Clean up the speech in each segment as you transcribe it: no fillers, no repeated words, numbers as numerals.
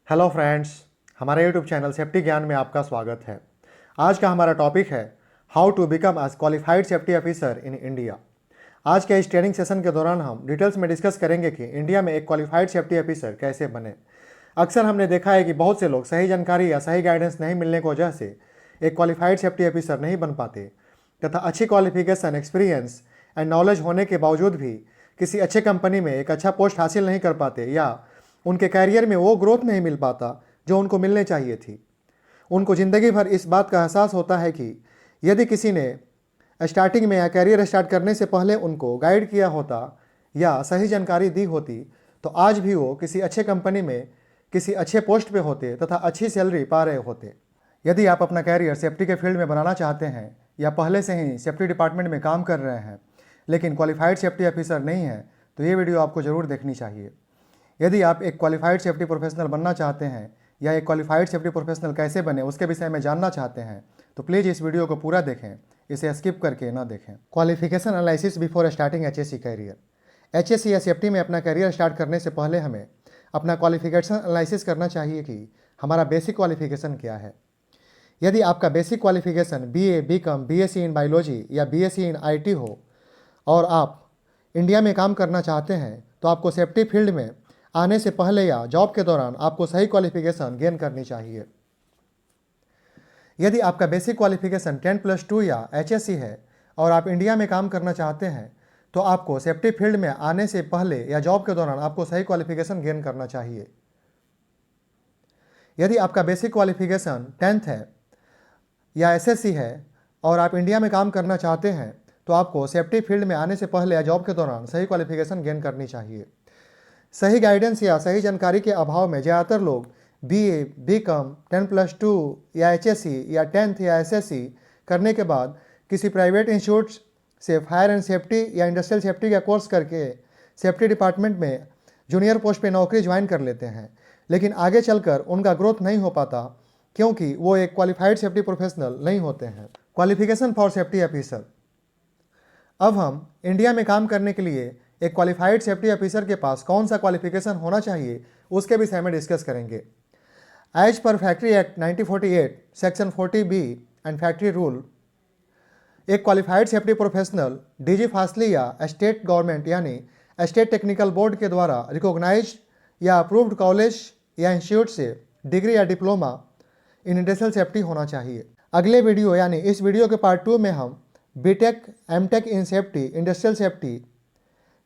Hello friends, हमारे YouTube channel safety ज्ञान में आपका स्वागत है। आज का हमारा टॉपिक है how to become as qualified safety officer in India. आज के इस ट्रेनिंग सेशन के दौरान हम डिटेल्स में डिस्कस करेंगे कि इंडिया में एक क्वालिफाइड सेफ्टी ऑफिसर कैसे बने। अक्सर हमने देखा है कि बहुत से लोग सही जानकारी या सही गाइडेंस नहीं मिलने की वजह से एक क्वालिफाइड सेफ्टी ऑफिसर नहीं बन पाते तथा अच्छी क्वालिफिकेशन, एक्सपीरियंस एंड नॉलेज होने के बावजूद भी किसी अच्छे कंपनी में एक अच्छा पोस्ट हासिल नहीं कर पाते या उनके कैरियर में वो ग्रोथ नहीं मिल पाता जो उनको मिलने चाहिए थी। उनको ज़िंदगी भर इस बात का एहसास होता है कि यदि किसी ने स्टार्टिंग में या कैरियर स्टार्ट करने से पहले उनको गाइड किया होता या सही जानकारी दी होती तो आज भी वो किसी अच्छे कंपनी में किसी अच्छे पोस्ट पे होते तथा अच्छी सैलरी पा रहे होते। यदि आप अपना कैरियर सेफ्टी के फील्ड में बनाना चाहते हैं या पहले से ही सेफ्टी डिपार्टमेंट में काम कर रहे हैं लेकिन क्वालिफाइड सेफ्टी ऑफिसर नहीं है तो ये वीडियो आपको ज़रूर देखनी चाहिए। यदि आप एक क्वालिफाइड सेफ्टी प्रोफेशनल बनना चाहते हैं या एक क्वालिफाइड सेफ्टी प्रोफेशनल कैसे बने उसके विषय में जानना चाहते हैं तो प्लीज़ इस वीडियो को पूरा देखें, इसे स्किप करके ना देखें। Qualification analysis before starting HSC career. HSC या सेफ्टी में अपना कैरियर स्टार्ट करने से पहले हमें अपना क्वालिफिकेशन एनालिसिस करना चाहिए कि हमारा बेसिक क्वालिफिकेशन क्या है। यदि आपका basic qualification BA, BCom, BSc in biology या बीएससी इन आईटी हो और आप इंडिया में काम करना चाहते हैं तो आपको सेफ्टी फील्ड में आने से पहले या जॉब के दौरान आपको सही क्वालिफिकेशन गेन करनी चाहिए। यदि आपका बेसिक क्वालिफिकेशन 10+2 या एचएससी है और आप इंडिया में काम करना चाहते हैं तो आपको सेफ्टी फील्ड में आने से पहले या जॉब के दौरान आपको सही क्वालिफिकेशन गेन करना चाहिए। यदि आपका बेसिक क्वालिफिकेशन 10th है या एसएससी है और आप इंडिया में काम करना चाहते हैं तो आपको सेफ्टी फील्ड में आने से पहले या जॉब के दौरान सही क्वालिफिकेशन गेन करनी चाहिए। सही गाइडेंस या सही जानकारी के अभाव में ज़्यादातर लोग बीए, बीकॉम, 10+2 या एचएससी या 10th या एसएससी करने के बाद किसी प्राइवेट इंस्टीट्यूट से फायर एंड सेफ्टी या इंडस्ट्रियल सेफ्टी का कोर्स करके सेफ्टी डिपार्टमेंट में जूनियर पोस्ट पे नौकरी ज्वाइन कर लेते हैं, लेकिन आगे चलकर उनका ग्रोथ नहीं हो पाता क्योंकि वो एक क्वालिफाइड सेफ्टी प्रोफेशनल नहीं होते हैं। Qualification for safety officer. अब हम इंडिया में काम करने के लिए एक क्वालिफाइड सेफ्टी ऑफिसर के पास कौन सा क्वालिफिकेशन होना चाहिए उसके विषय में डिस्कस करेंगे। As per factory act 1948 section 40B and factory rule, एक qualified safety professional DG FASLI या स्टेट गवर्नमेंट यानी स्टेट टेक्निकल बोर्ड के द्वारा रिकॉग्नाइज्ड या अप्रूव्ड कॉलेज या इंस्टीट्यूट से डिग्री या डिप्लोमा इन इंडस्ट्रियल सेफ्टी होना चाहिए। अगले वीडियो यानी इस वीडियो के पार्ट 2 में हम BTech, MTech in safety, industrial safety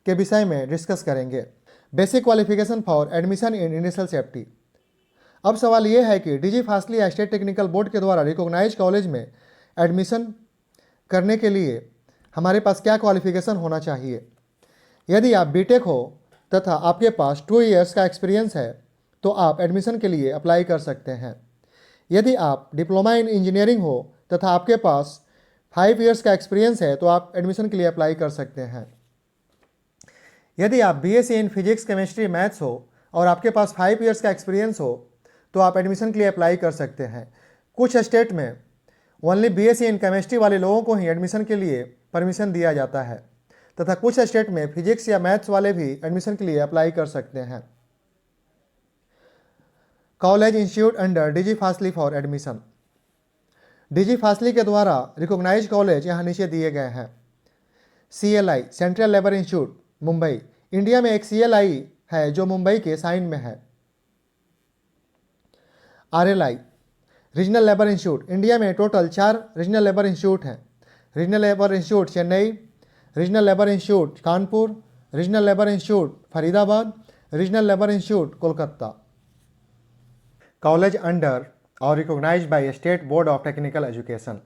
के विषय में डिस्कस करेंगे। Basic qualification for admission in industrial safety. अब सवाल ये है कि डीजी फासली या स्टेट टेक्निकल बोर्ड के द्वारा रिकॉग्नाइज कॉलेज में एडमिशन करने के लिए हमारे पास क्या क्वालिफिकेशन होना चाहिए। यदि आप बीटेक हो तथा आपके पास 2 इयर्स का एक्सपीरियंस है तो आप एडमिशन के लिए अप्लाई कर सकते हैं। यदि आप डिप्लोमा इन इंजीनियरिंग हो तथा आपके पास 5 इयर्स का एक्सपीरियंस है तो आप एडमिशन के लिए अप्लाई कर सकते हैं। यदि आप BSc in physics, chemistry, maths हो और आपके पास 5 इयर्स का एक्सपीरियंस हो तो आप एडमिशन के लिए अप्लाई कर सकते हैं। कुछ स्टेट में ओनली बीएससी इन केमिस्ट्री वाले लोगों को ही एडमिशन के लिए परमिशन दिया जाता है तथा कुछ स्टेट में फिजिक्स या मैथ्स वाले भी एडमिशन के लिए अप्लाई कर सकते हैं। College institute under DG FASLI for admission. DG FASLI के द्वारा रिकॉग्नाइज कॉलेज यहाँ नीचे दिए गए हैं। CLI central labour institute Mumbai, India में एक CLI है जो मुंबई के साइन में है। RLI regional labour institute, India में टोटल 4 रीजनल लेबर इंस्टीट्यूट हैं। Regional labour institute Chennai, regional labour institute Kanpur, regional labour institute Faridabad, regional labour institute Kolkata. College under और recognised by state board of technical education.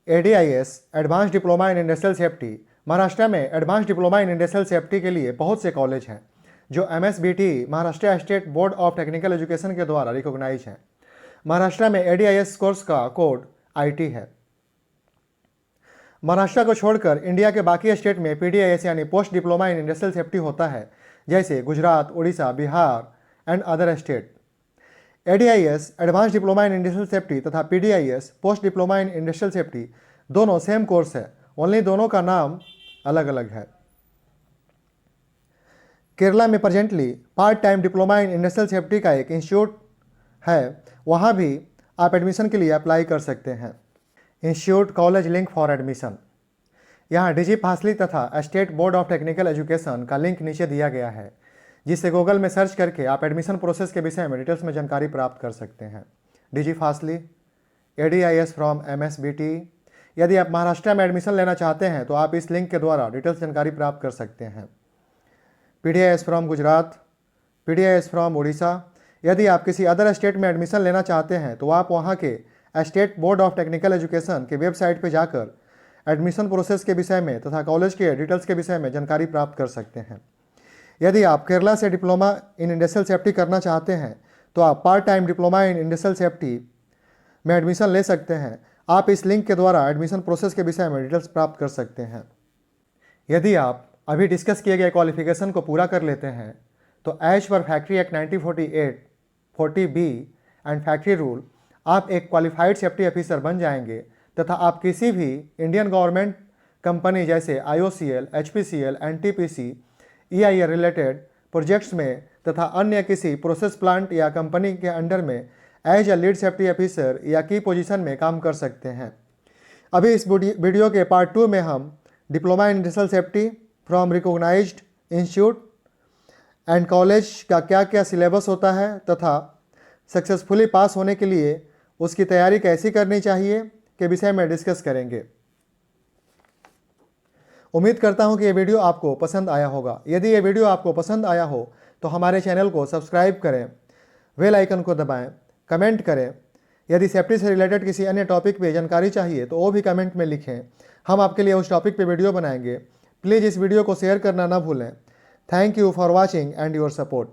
ADIS advance diploma in industrial safety. Maharashtra में advance diploma in industrial safety के लिए बहुत से college हैं जो MSBT Maharashtra state board of technical education के द्वारा रिकॉग्नाइज हैं। महाराष्ट्र में ADIS कोर्स का कोड IT है। महाराष्ट्र को छोड़कर इंडिया के बाकी स्टेट में PDIS यानी post diploma in industrial safety होता है, जैसे Gujarat, Orissa, Bihar and other state. ADIS advance diploma in industrial safety तथा PDIS post diploma in industrial safety दोनों सेम कोर्स है, ओनली दोनों का नाम अलग अलग है। केरला में presently part time diploma in industrial safety का एक इंस्टीट्यूट है, वहाँ भी आप एडमिशन के लिए अप्लाई कर सकते हैं। Institute college link for admission, यहाँ डिजी फासली तथा state board of technical education का लिंक नीचे दिया गया है, जिसे गूगल में सर्च करके आप एडमिशन प्रोसेस के विषय में डिटेल्स में जानकारी प्राप्त कर सकते हैं। डिजी फासली ADIS फ्रॉम MSBT। यदि आप महाराष्ट्र में एडमिशन लेना चाहते हैं तो आप इस लिंक के द्वारा डिटेल्स जानकारी प्राप्त कर सकते हैं। PDIS from Gujarat, PDIS from Orissa. यदि आप किसी अदर स्टेट में एडमिशन लेना चाहते हैं तो आप वहाँ के state board of technical education के वेबसाइट पर जाकर एडमिशन प्रोसेस के विषय में तथा कॉलेज के डिटेल्स के विषय में जानकारी प्राप्त कर सकते हैं। यदि आप केरला से डिप्लोमा इन इंडस्ट्रियल सेफ्टी करना चाहते हैं तो आप part time diploma in industrial safety में एडमिशन ले सकते हैं। आप इस लिंक के द्वारा एडमिशन प्रोसेस के विषय में डिटेल्स प्राप्त कर सकते हैं। यदि आप अभी डिस्कस किए गए क्वालिफिकेशन को पूरा कर लेते हैं तो as per factory act 1948, 40B and factory rule आप एक क्वालिफाइड सेफ्टी ऑफिसर बन जाएंगे तथा आप किसी भी इंडियन गवर्नमेंट कंपनी जैसे IOCL, HPCL, NTPC, EIA related projects में तथा अन्य किसी प्रोसेस प्लांट या कंपनी के अंडर में as a lead safety officer या की पोजीशन में काम कर सकते हैं। अभी इस वीडियो के पार्ट 2 में हम diploma in industrial safety from recognised institute and college का क्या क्या सिलेबस होता है तथा सक्सेसफुली पास होने के लिए उसकी तैयारी कैसी करनी चाहिए के विषय में डिस्कस करेंगे। उम्मीद करता हूं कि ये वीडियो आपको पसंद आया होगा। यदि ये वीडियो आपको पसंद आया हो तो हमारे चैनल को सब्सक्राइब करें, बेल आइकन को दबाएं, कमेंट करें। यदि सेफ्टी से रिलेटेड किसी अन्य टॉपिक पे जानकारी चाहिए तो वो भी कमेंट में लिखें, हम आपके लिए उस टॉपिक पे वीडियो बनाएंगे। प्लीज़ इस वीडियो को शेयर करना ना भूलें। Thank you for watching and your support.